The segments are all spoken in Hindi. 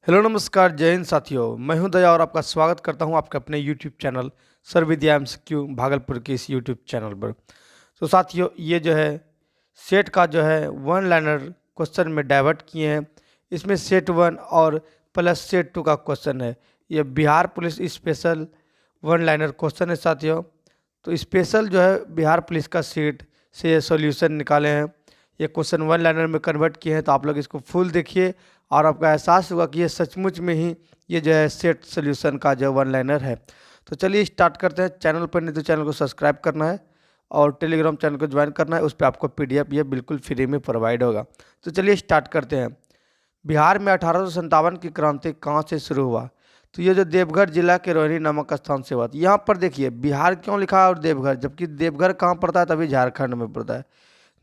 हेलो नमस्कार जय हिंद साथियों। मैं हूं दया और आपका स्वागत करता हूं आपके अपने यूट्यूब चैनल सर विद्या एमसीक्यू भागलपुर के इस यूट्यूब चैनल पर। तो साथियों ये जो है सेट का जो है वन लाइनर क्वेश्चन में डाइवर्ट किए हैं। इसमें सेट वन और प्लस सेट टू का क्वेश्चन है। ये Bihar police special one liner question है साथियों। तो स्पेशल जो है बिहार पुलिस का सेट से ये सोल्यूशन निकाले हैं। ये क्वेश्चन वन लाइनर में कन्वर्ट किए हैं, तो आप लोग इसको फुल देखिए और आपका एहसास होगा कि ये सचमुच में ही ये जो है सेट सोल्यूशन का जो वन लाइनर है। तो चलिए स्टार्ट करते हैं। चैनल पर नहीं तो चैनल को सब्सक्राइब करना है और टेलीग्राम चैनल को ज्वाइन करना है। उस पर आपको पीडीएफ ये बिल्कुल फ्री में प्रोवाइड होगा। तो चलिए स्टार्ट करते हैं। बिहार में 1857 की क्रांति कहाँ से शुरू हुआ? तो ये जो देवघर जिला के रोहिणी नामक स्थान से हुआ। यहाँ पर देखिए बिहार क्यों लिखा है और देवघर, जबकि देवघर कहाँ पड़ता है? तभी झारखंड में पड़ता है।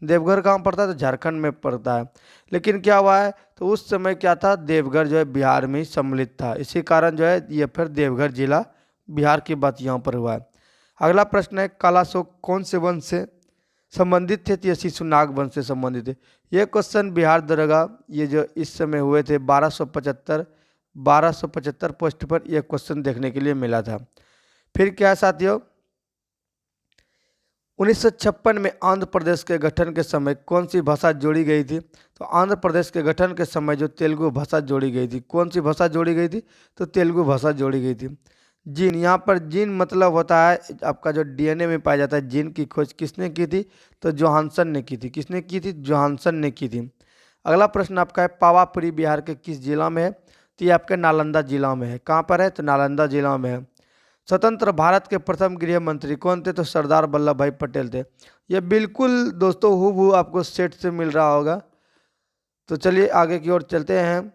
देवघर कहाँ पड़ता है? तो झारखंड में पड़ता है। लेकिन क्या हुआ है, तो उस समय क्या था, देवघर जो है बिहार में ही सम्मिलित था। इसी कारण जो है ये फिर देवघर जिला बिहार की बात यहाँ पर हुआ है। अगला प्रश्न है, कालाशोक कौन से वंश से संबंधित थे? तो ये शिशुनाग वंश से संबंधित थे। ये क्वेश्चन बिहार दरोगा ये जो इस समय हुए थे 1275 पोस्ट पर यह क्वेश्चन देखने के लिए मिला था। फिर क्या है साथियों, 1956 में आंध्र प्रदेश के गठन के समय कौन सी भाषा जोड़ी गई थी? तो आंध्र प्रदेश के गठन के समय जो तेलुगु भाषा जोड़ी गई थी। कौन सी भाषा जोड़ी गई थी? तो तेलुगु भाषा जोड़ी गई थी। जीन, यहाँ पर जीन मतलब होता है आपका जो डीएनए में पाया जाता है। जीन की खोज किसने की थी? तो जोहानसन ने की थी। किसने की थी? जोहानसन ने की थी। अगला प्रश्न आपका है, पावापुरी बिहार के किस जिला में है? तो ये आपके नालंदा जिला में है। कहाँ पर है? तो नालंदा जिला में है। स्वतंत्र भारत के प्रथम गृह मंत्री कौन थे? तो सरदार वल्लभ भाई पटेल थे। ये बिल्कुल दोस्तों हूबहू आपको सेट से मिल रहा होगा। तो चलिए आगे की ओर चलते हैं।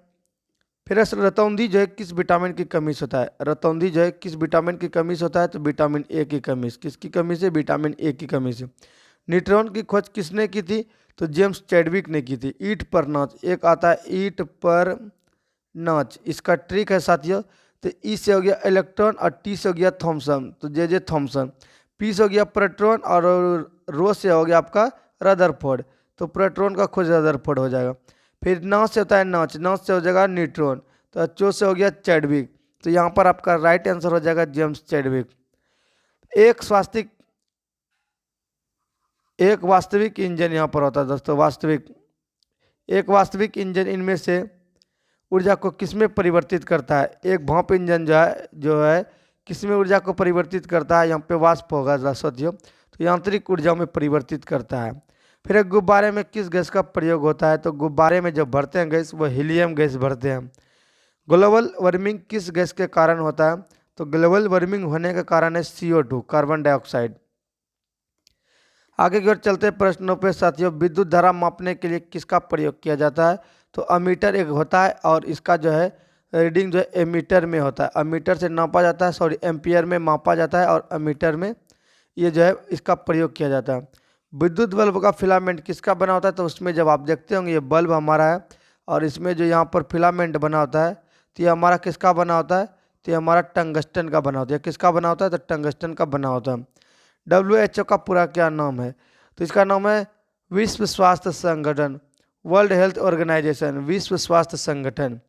फिर रतौंधी जो है किस विटामिन की कमी से होता है? रतौंधी जो है किस विटामिन की कमी से होता है? तो विटामिन ए की कमी से। किसकी कमी से? विटामिन ए की कमी से। न्यूट्रॉन की खोज किसने की थी? तो जेम्स चैडविक ने की थी। ईंट पर नाच, एक आता है ईंट पर नाच, इसका ट्रिक है साथियों। तो ई से हो गया इलेक्ट्रॉन और टी से हो गया थॉमसन, तो जे थॉमसन। पी से हो गया प्रोटॉन और रो से हो गया आपका रदरफोर्ड, तो प्रोटॉन का खोज रदरफोर्ड हो जाएगा। फिर नाच से होता है नाच, नाच से हो जाएगा न्यूट्रॉन। तो एचओ से हो गया चैडविक, तो यहाँ पर आपका राइट आंसर हो जाएगा जेम्स चैडविक। एक वास्तविक इंजन यहाँ पर होता है दोस्तों, वास्तविक। एक वास्तविक इंजन इनमें से ऊर्जा को किसमें परिवर्तित करता है? एक भाप इंजन जो है किसमें ऊर्जा को परिवर्तित करता है? यहाँ पे वाष्प होगा साथियों, तो यांत्रिक ऊर्जा में परिवर्तित करता है। फिर एक गुब्बारे में किस गैस का प्रयोग होता है? तो गुब्बारे में जब भरते हैं गैस वो हीलियम गैस भरते हैं। ग्लोबल वार्मिंग किस गैस के कारण होता है? तो ग्लोबल वार्मिंग होने का कारण है CO2, कार्बन डाइऑक्साइड। आगे की ओर चलते हैं प्रश्नों पे साथियों। विद्युत धारा मापने के लिए किसका प्रयोग किया जाता है? तो अमीटर एक होता है और इसका जो है रीडिंग जो है एमीटर में होता है। अमीटर से नापा जाता है, सॉरी एम्पियर में मापा जाता है और अमीटर में ये जो है इसका प्रयोग किया जाता है। विद्युत बल्ब का फिलामेंट किसका बना होता है? तो उसमें जब आप देखते होंगे ये बल्ब हमारा है और इसमें जो यहाँ पर फिलामेंट बना होता है तो ये हमारा किसका बना होता है? तो ये हमारा टंगस्टन का बना होता है। किसका बना होता है? तो टंगस्टन का बना होता है। WHO का पूरा क्या नाम है? तो इसका नाम है विश्व स्वास्थ्य संगठन, वर्ल्ड हेल्थ ऑर्गेनाइजेशन, विश्व स्वास्थ्य संगठन।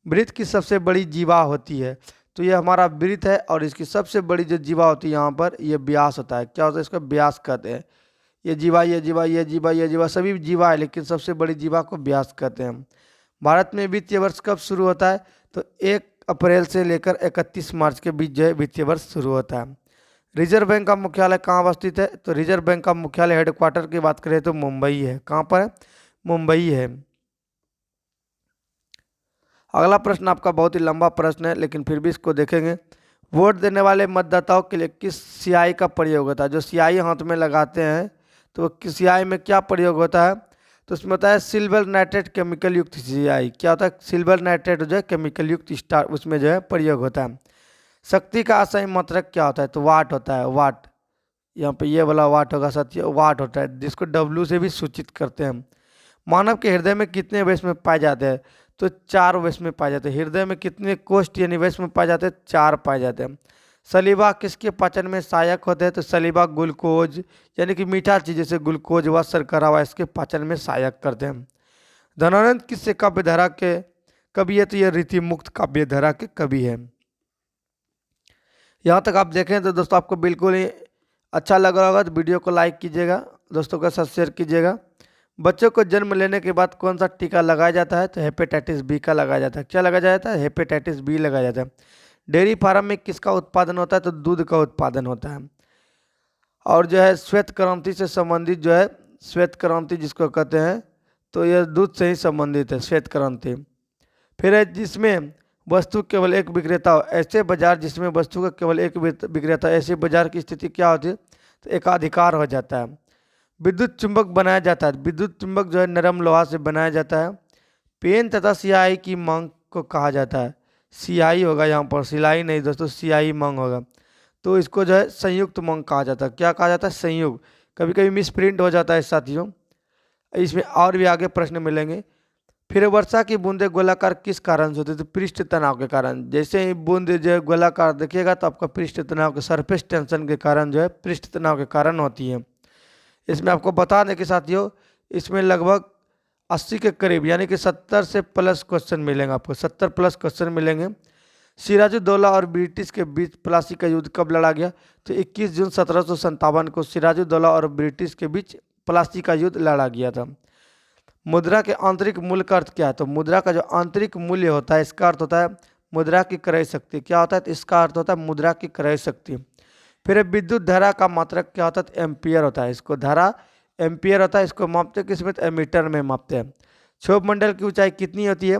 वृत्त की सबसे बड़ी जीवा होती है? तो ये हमारा वृत्त है और इसकी सबसे बड़ी जो जीवा होती है यहाँ पर ये व्यास होता है। क्या होता है? इसको व्यास कहते हैं। ये जीवा ये जीवा ये जीवा ये जीवा सभी जीवा है, लेकिन सबसे बड़ी जीवा को व्यास कहते हैं। भारत में वित्तीय वर्ष कब शुरू होता है? तो 1 अप्रैल से लेकर 31 मार्च के बीच जो है वित्तीय वर्ष शुरू होता है। रिजर्व बैंक का मुख्यालय कहाँ अवस्थित है? तो रिजर्व बैंक का मुख्यालय हेडक्वार्टर की बात करें तो मुंबई है। कहाँ पर है? मुंबई है। अगला प्रश्न आपका बहुत ही लंबा प्रश्न है लेकिन फिर भी इसको देखेंगे। वोट देने वाले मतदाताओं के लिए किस स्याही का प्रयोग होता है? जो स्याही हाथ में लगाते हैं तो किस स्याही में क्या प्रयोग होता है? तो उसमें होता है सिल्वर नाइट्रेट केमिकल युक्त स्याही। क्या होता है? सिल्वर नाइट्रेट जो है केमिकल युक्त स्टार उसमें जो है प्रयोग होता है। शक्ति का असही मात्रक क्या होता है? तो वाट होता है, वाट। यहाँ पे ये वाला वाट होगा साथियों, वाट होता है जिसको W से भी सूचित करते हैं। मानव के हृदय में कितने वैश में पाए जाते हैं? तो 4 वैश में पाए जाते हैं। हृदय में कितने कोष्ठ यानी वैश में पाए जाते हैं? 4 पाए जाते हैं। सलीबा किसके पाचन में सहायक होते हैं? तो सलीबा ग्लूकोज यानी कि मीठा चीज जैसे ग्लूकोज व शर्करा व इसके पाचन में सहायक करते हैं। धनानंद किससे काव्य धारा के कवि है तो ये रीति मुक्त काव्य धारा के कवि है। यहाँ तक आप देखें तो दोस्तों आपको बिल्कुल ही अच्छा लग रहा होगा तो वीडियो को लाइक कीजिएगा, दोस्तों के साथ शेयर कीजिएगा। बच्चों को जन्म लेने के बाद कौन सा टीका लगाया जाता है? तो हेपेटाइटिस बी का लगाया जाता है। क्या लगाया जाता है? हेपेटाइटिस बी लगाया जाता है। डेयरी फार्म में किसका उत्पादन होता है? तो दूध का उत्पादन होता है। और जो है श्वेत क्रांति से संबंधित जो है, श्वेत क्रांति जिसको कहते हैं, तो यह दूध से ही संबंधित है श्वेत क्रांति। फिर है जिसमें वस्तु केवल एक विक्रेता हो, ऐसे बाजार जिसमें वस्तु का केवल एक विक्रेता, ऐसे बाजार की स्थिति क्या होती है? तो एकाधिकार हो जाता है। विद्युत चुंबक बनाया जाता है। विद्युत चुंबक जो है नरम लोहा से बनाया जाता है। पेन तथा स्याही की मांग को कहा जाता है। स्याही होगा यहाँ पर, सिलाई नहीं दोस्तों, स्याही मांग होगा। तो इसको जो है संयुक्त मांग कहा जाता है। क्या कहा जाता है? संयुक्त। कभी कभी मिस प्रिंट हो जाता है साथियों, इसमें और भी आगे प्रश्न मिलेंगे। फिर वर्षा की बूंदे गोलाकार किस कारण से होती है? तो पृष्ठ तनाव के कारण। जैसे ही बूंद जो है गोलाकार देखिएगा तो आपका पृष्ठ तनाव के, सरफेस टेंशन के कारण जो है पृष्ठ तनाव के कारण होती है। इसमें आपको बता दें कि साथियों इसमें लगभग 80 के करीब यानी कि 70 से प्लस क्वेश्चन मिलेंगे आपको, 70 प्लस क्वेश्चन मिलेंगे। सिराजुद्दौला और ब्रिटिश के बीच प्लासी का युद्ध कब लड़ा गया? तो 21 जून 1757 को सिराजुद्दौला और ब्रिटिश के बीच प्लासी का युद्ध लड़ा गया था। मुद्रा के आंतरिक मूल्य का अर्थ क्या है? तो मुद्रा का जो आंतरिक मूल्य होता है इसका अर्थ होता है मुद्रा की क्रय शक्ति। क्या होता है? तो इसका अर्थ होता है मुद्रा की क्रय शक्ति। फिर विद्युत धारा का मात्रक क्या होता है? तो एम्पियर होता है। इसको धारा एम्पियर होता है। इसको मापते किस में? तो एमीटर में मापते हैं। क्षोभ मंडल की ऊंचाई कितनी होती है?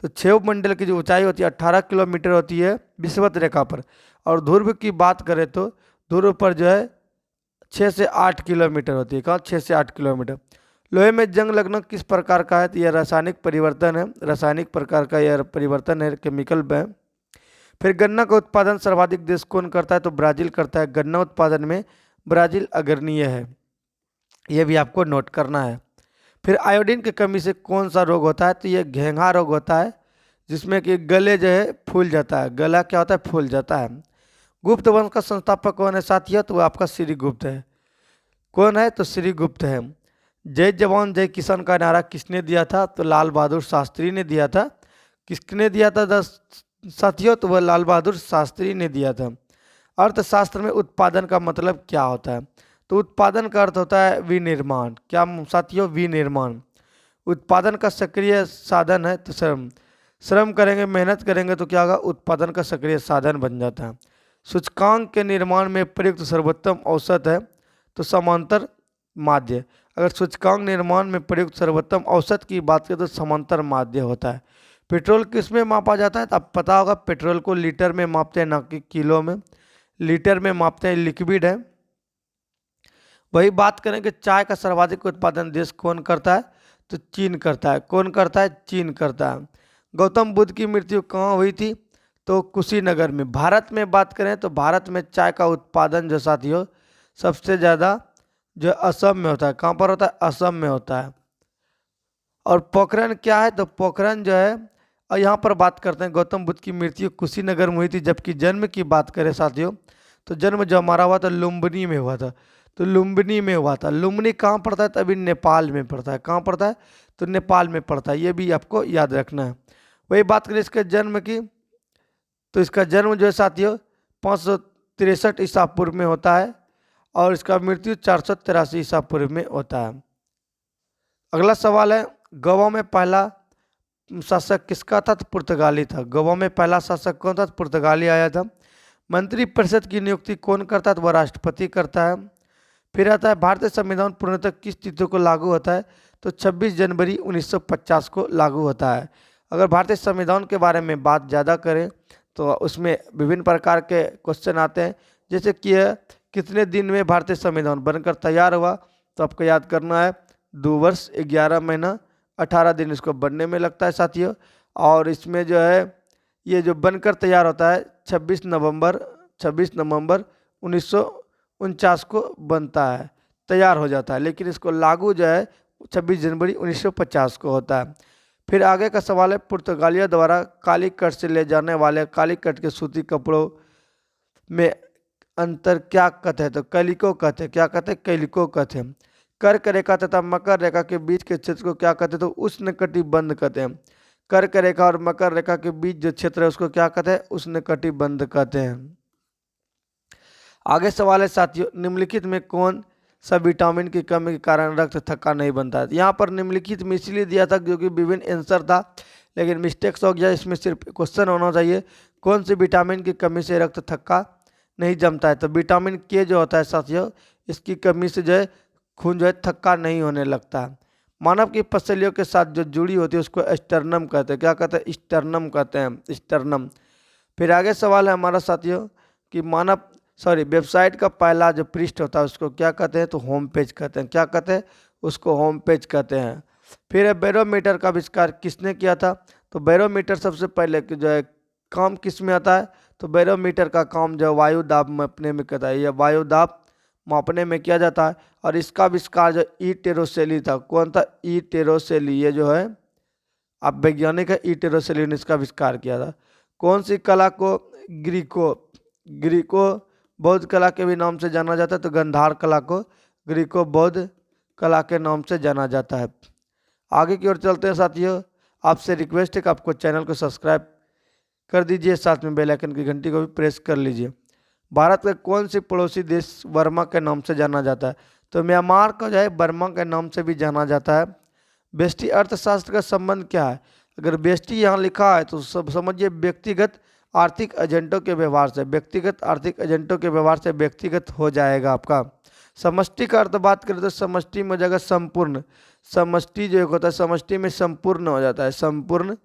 तो क्षोभ मंडल की जो ऊंचाई होती है 18 किलोमीटर होती है विषुवत रेखा पर। और ध्रुव की बात करें तो ध्रुव पर जो है 6 से 8 किलोमीटर होती है। कहाँ? 6 से 8 किलोमीटर। लोहे में जंग लगना किस प्रकार का है? तो यह रासायनिक परिवर्तन है, रासायनिक प्रकार का यह परिवर्तन है, केमिकल है। फिर गन्ना का उत्पादन सर्वाधिक देश कौन करता है? तो ब्राजील करता है। गन्ना उत्पादन में ब्राजील अग्रणीय है, यह भी आपको नोट करना है। फिर आयोडीन की कमी से कौन सा रोग होता है? तो यह घेंघा रोग होता है, जिसमें कि गले जो है फूल जाता है। गला क्या होता है? फूल जाता है। गुप्त वंश का संस्थापक कौन है साथियों? तो वो आपका श्रीगुप्त है। कौन है? तो श्रीगुप्त है। जय जवान जय किसान का नारा किसने दिया था? तो लाल बहादुर शास्त्री ने दिया था। किसने दिया था साथियों? तो वह लाल बहादुर शास्त्री ने दिया था। अर्थशास्त्र में उत्पादन का मतलब क्या होता है? तो उत्पादन का अर्थ होता है विनिर्माण। क्या साथियों? विनिर्माण। उत्पादन का सक्रिय साधन है तो श्रम। श्रम करेंगे, मेहनत करेंगे तो क्या होगा? उत्पादन का सक्रिय साधन बन जाता है। सूचकांक के निर्माण में प्रयुक्त सर्वोत्तम औसत है तो समांतर माध्य। अगर सूचकांक निर्माण में प्रयुक्त सर्वोत्तम औसत की बात करें तो समांतर माध्य होता है। पेट्रोल किस में मापा जाता है? तो आप पता होगा पेट्रोल को लीटर में मापते हैं, ना कि किलो में। लीटर में मापते हैं, लिक्विड है। वही बात करें कि चाय का सर्वाधिक उत्पादन देश कौन करता है? तो चीन करता है। कौन करता है? चीन करता है। गौतम बुद्ध की मृत्यु कहाँ हुई थी? तो कुशीनगर में। भारत में बात करें तो भारत में चाय का उत्पादन जो साथियों सबसे ज़्यादा जो असम में होता है। कहाँ पर होता है? असम में होता है। और पोखरण क्या है? तो पोखरण जो है, और यहाँ पर बात करते हैं गौतम बुद्ध की मृत्यु कुशीनगर में हुई थी। जबकि जन्म की बात करें साथियों तो जन्म जो हमारा हुआ था लुम्बिनी में हुआ था। तो लुम्बिनी में हुआ था। लुम्बिनी कहाँ पड़ता है? तो अभी नेपाल में पड़ता है। कहाँ पड़ता है? तो नेपाल में पड़ता है। ये भी आपको याद रखना है। वही बात करें इसके जन्म की तो इसका जन्म जो है साथियों 563 ईसा पूर्व में होता है और इसका मृत्यु 483 ईसा पूर्व में होता है। अगला सवाल है गोवा में पहला शासक किसका था? तो पुर्तगाली था। गोवा में पहला शासक कौन था? तो पुर्तगाली आया था। मंत्रिपरिषद की नियुक्ति कौन करता है? तो वह राष्ट्रपति करता है। फिर आता है भारतीय संविधान पूर्णतः किस तिथि को लागू होता है? तो 26 जनवरी 1950 को लागू होता है। अगर भारतीय संविधान के बारे में बात ज़्यादा करें तो उसमें विभिन्न प्रकार के क्वेश्चन आते हैं, जैसे कि कितने दिन में भारतीय संविधान बनकर तैयार हुआ? तो आपको याद करना है 2 वर्ष 11 महीना 18 दिन इसको बनने में लगता है साथियों। और इसमें जो है ये जो बनकर तैयार होता है 26 नवंबर 1949 को बनता है, तैयार हो जाता है। लेकिन इसको लागू जो है 26 जनवरी 1950 को होता है। फिर आगे का सवाल है पुर्तगालियों द्वारा कालीकट से ले जाने वाले कालीकट के सूती कपड़ों में अंतर क्या कहते हैं? तो कैलिको कहते हैं। क्या कहते हैं? कैलिको कहते हैं। कर्क रेखा तथा मकर रेखा के बीच के क्षेत्र को क्या कहते हैं? तो उष्णकटिबंध कहते हैं। कर्क रेखा और मकर रेखा के बीच जो क्षेत्र है उसको क्या कहते हैं, उष्णकटिबंध कहते हैं। आगे सवाल है साथियों, निम्नलिखित में कौन सा विटामिन की कमी के कारण रक्त थक्का नहीं बनता है। यहाँ पर निम्नलिखित में इसलिए दिया था क्योंकि विभिन्न आंसर था, लेकिन मिस्टेक्स हो गया, इसमें सिर्फ क्वेश्चन होना चाहिए कौन सी विटामिन की कमी से रक्त थक्का नहीं जमता है। तो विटामिन के जो होता है साथियों, इसकी कमी से जो है खून जो है थक्का नहीं होने लगता है। मानव की पसलियों के साथ जो जुड़ी होती है उसको स्टर्नम कहते हैं। क्या कहते हैं, स्टर्नम कहते हैं, स्टर्नम। फिर आगे सवाल है हमारा साथियों कि वेबसाइट का पहला जो पृष्ठ होता है उसको क्या कहते हैं, तो होम पेज कहते हैं। क्या कहते हैं, उसको होम पेज कहते हैं। फिर बैरोमीटर का आविष्कार किसने किया था, तो बैरोमीटर सबसे पहले जो है काम किस में आता है, तो बैरोमीटर का काम जो वायु दाब मापने में करता है, या वायु दाब मापने में किया जाता है। और इसका आविष्कार जो ई टेरोसेली था, कौन था, ई टेरोसेली, ये जो है आप वैज्ञानिक है, ई टेरोसेली ने इसका आविष्कार किया था। कौन सी कला को ग्रीको बौद्ध कला के भी नाम से जाना जाता है, तो गंधार कला को ग्रीको बौद्ध कला के नाम से जाना जाता है। आगे की ओर चलते हैं साथियों, आपसे रिक्वेस्ट है कि आपको चैनल को सब्सक्राइब कर दीजिए, साथ में बेल आइकन की घंटी को भी प्रेस कर लीजिए। भारत का कौन सी पड़ोसी देश बर्मा के नाम से जाना जाता है, तो म्यांमार को जो है बर्मा के नाम से भी जाना जाता है। व्यष्टि अर्थशास्त्र का संबंध क्या है, अगर व्यष्टि यहाँ लिखा है तो सब समझिए व्यक्तिगत आर्थिक एजेंटों के व्यवहार से, व्यक्तिगत आर्थिक एजेंटों के व्यवहार से व्यक्तिगत हो जाएगा आपका। समष्टि का अर्थ बात करें तो समष्टि में हो जाएगा संपूर्ण, समष्टि जो होता है समष्टि में संपूर्ण हो जाता है, संपूर्ण।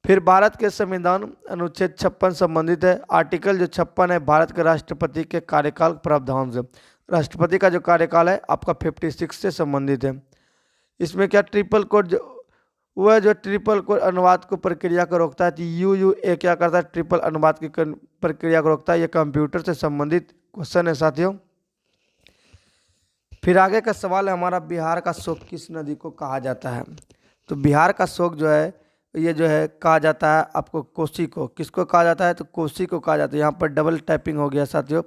फिर भारत के संविधान अनुच्छेद 56 संबंधित है। आर्टिकल जो 56 है भारत के राष्ट्रपति के कार्यकाल प्रावधान से, राष्ट्रपति का जो कार्यकाल है आपका 56 से संबंधित है। इसमें क्या ट्रिपल कोड जो वह जो ट्रिपल कोड अनुवाद को प्रक्रिया को रोकता है, तो UUA क्या करता है, ट्रिपल अनुवाद की प्रक्रिया को रोकता है। ये कंप्यूटर से संबंधित क्वेश्चन है साथियों। फिर आगे का सवाल है हमारा, बिहार का शोक किस नदी को कहा जाता है, तो बिहार का शोक जो है ये जो है कहा जाता है आपको कोसी को। किसको कहा जाता है, तो कोसी को कहा जाता है। यहाँ पर डबल टाइपिंग हो गया साथियों।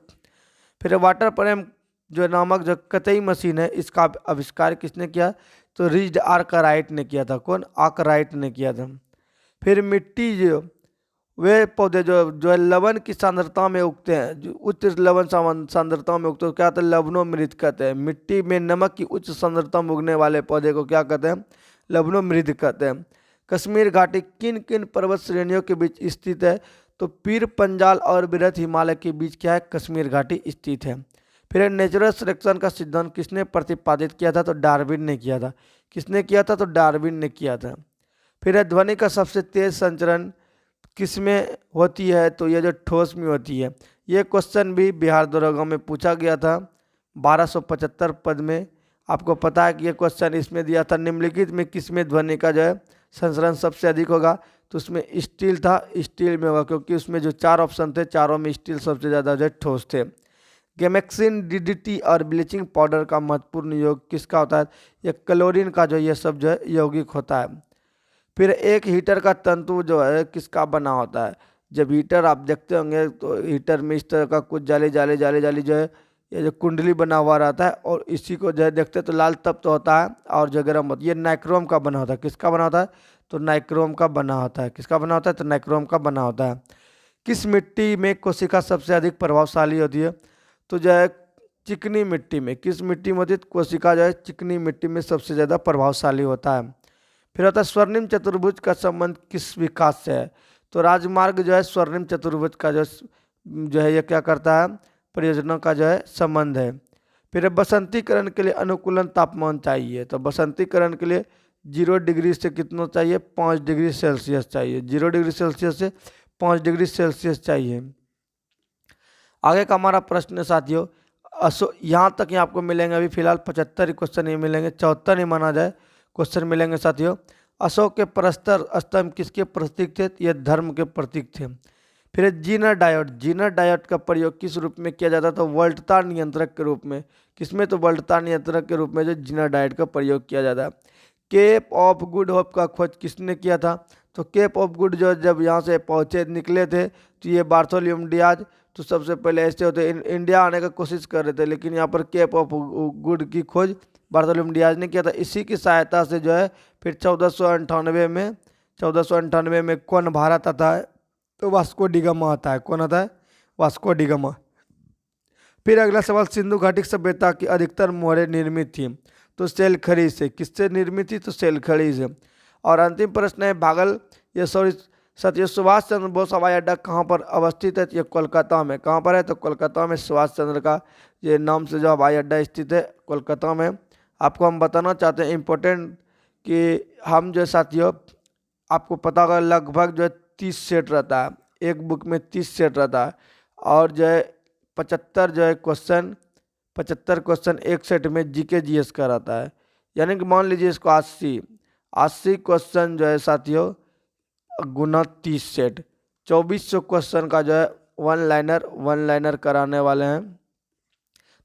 फिर वाटर फ्रेम जो नामक जो कतई मशीन है, इसका आविष्कार किसने किया, तो रिच्ड आर्कराइट ने किया था। कौन, आर्कराइट ने किया था। फिर मिट्टी जो वे पौधे जो है लवण की सांद्रता में उगते हैं, जो उच्च लवण सांद्रता में उगते हैं, क्या कहते हैं, लवणोमृत कहते हैं। मिट्टी में नमक की उच्च सांद्रता में उगने वाले पौधे को क्या कहते हैं, लवणोमृत कहते हैं। कश्मीर घाटी किन किन पर्वत श्रेणियों के बीच स्थित है, तो पीर पंजाल और बृहत हिमालय के बीच क्या है, कश्मीर घाटी स्थित है। फिर नेचुरल सिलेक्शन का सिद्धांत किसने प्रतिपादित किया था, तो डार्विन ने किया था। किसने किया था, तो डार्विन ने किया था। फिर ध्वनि का सबसे तेज संचरण किस में होती है, तो ये जो ठोस में होती है। ये क्वेश्चन भी बिहार दरोगा में पूछा गया था 1275 पद में। आपको पता है कि ये क्वेश्चन इसमें दिया था, निम्नलिखित में किसमें ध्वनि का जो है संचरण सबसे अधिक होगा, तो उसमें स्टील था, स्टील में होगा, क्योंकि उसमें जो 4 ऑप्शन थे चारों में स्टील सबसे ज़्यादा जो है ठोस थे। गेमेक्सिन, DDT और ब्लीचिंग पाउडर का महत्वपूर्ण योग किसका होता है, ये क्लोरीन का जो ये सब जो है यौगिक होता है। फिर एक हीटर का तंतु जो है किसका बना होता है, जब हीटर आप देखते होंगे तो हीटर में इस तरह का कुछ जाली जाली जाली जाली जो है ये जो कुंडली बना हुआ रहता है, और इसी को जो है देखते तो लाल तप्त होता है और जो गर्म होता है। ये नाइक्रोम का बना होता है। किसका बना होता है, तो नाइक्रोम का बना होता है। किसका बना होता है, तो नाइक्रोम का बना होता है। किस मिट्टी में कोशिका सबसे अधिक प्रभावशाली होती है, तो जो है चिकनी मिट्टी में। किस मिट्टी में होती है, कोशिका जो है चिकनी मिट्टी में सबसे ज़्यादा प्रभावशाली होता है। फिर होता है स्वर्णिम चतुर्भुज का संबंध किस विकास से है, तो राजमार्ग जो है स्वर्णिम चतुर्भुज का जो है ये क्या करता है, परियोजना का जो है संबंध है। फिर बसंतीकरण के लिए अनुकूलन तापमान चाहिए, तो बसंतीकरण के लिए 0 डिग्री से कितना चाहिए, 5 डिग्री सेल्सियस चाहिए। 0 डिग्री सेल्सियस से 5 डिग्री सेल्सियस चाहिए। आगे का हमारा प्रश्न है साथियों, यहाँ तक ही आपको मिलेंगे। अभी फिलहाल 75 क्वेश्चन ही मिलेंगे, 74 ही माना जाए क्वेश्चन मिलेंगे साथियों। अशोक के प्रस्तर स्तंभ किसके प्रतीक थे, ये धर्म के प्रतीक थे। फिर जीनर डायोड, जीनर डायोड का प्रयोग किस रूप में किया जाता था, तो वोल्टता नियंत्रक के रूप में। किसमें, तो वोल्टता नियंत्रक के रूप में जो जीनर डायोड का प्रयोग किया जाता है। केप ऑफ गुड होप का खोज किसने किया था, तो केप ऑफ गुड जो जब यहाँ से पहुँचे निकले थे तो ये बार्थोलोम्यू डियाज तो सबसे पहले ऐसे होते इंडिया आने का कोशिश कर रहे थे, लेकिन यहाँ पर केप ऑफ गुड की खोज बार्थोलोम्यू डियाज ने किया था। इसी की सहायता से जो है फिर 1498 में 1498 में कौन भारत आता है? तो वास्को डी गामा आता है। कौन आता है? Vasco D gamma. फिर अगला सवाल, सिंधु घाटी सभ्यता की अधिकतर मोहरें निर्मित थी, तो सेलखड़ी से। किससे निर्मित थी? तो सेलखड़ी से। और अंतिम प्रश्न है भागल ये सॉरी सत्य सुभाष चंद्र बोस हवाई अड्डा कहाँ पर अवस्थित है? ये कोलकाता में। कहाँ पर है? तो कोलकाता में सुभाष चंद्र का ये नाम से जो हवाई अड्डा स्थित है कोलकाता में। आपको हम बताना चाहते हैं इम्पोर्टेंट कि हम जो साथियों आपको पता होगा लगभग जो है 30 सेट रहता है, एक बुक में 30 सेट रहता है, और जो है 75 जो है क्वेश्चन 75 क्वेश्चन एक सेट में जीके जीएस का रहता है। यानी कि मान लीजिए इसको 80 क्वेश्चन जो है साथियों गुना 30 सेट 2400 क्वेश्चन का जो है वन लाइनर कराने वाले हैं।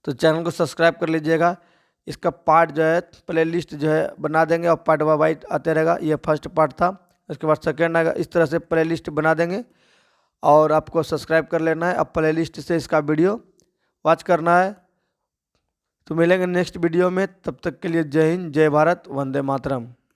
तो चैनल को सब्सक्राइब कर लीजिएगा। इसका पार्ट जो है प्लेलिस्ट जो है बना देंगे और पार्ट बाय पार्ट आते रहेगा। ये फर्स्ट पार्ट था, इसके बाद सेकेंड आएगा। इस तरह से प्लेलिस्ट बना देंगे और आपको सब्सक्राइब कर लेना है। अब प्लेलिस्ट से इसका वीडियो वॉच करना है। तो मिलेंगे नेक्स्ट वीडियो में, तब तक के लिए जय हिंद, जय भारत, वंदे मातरम।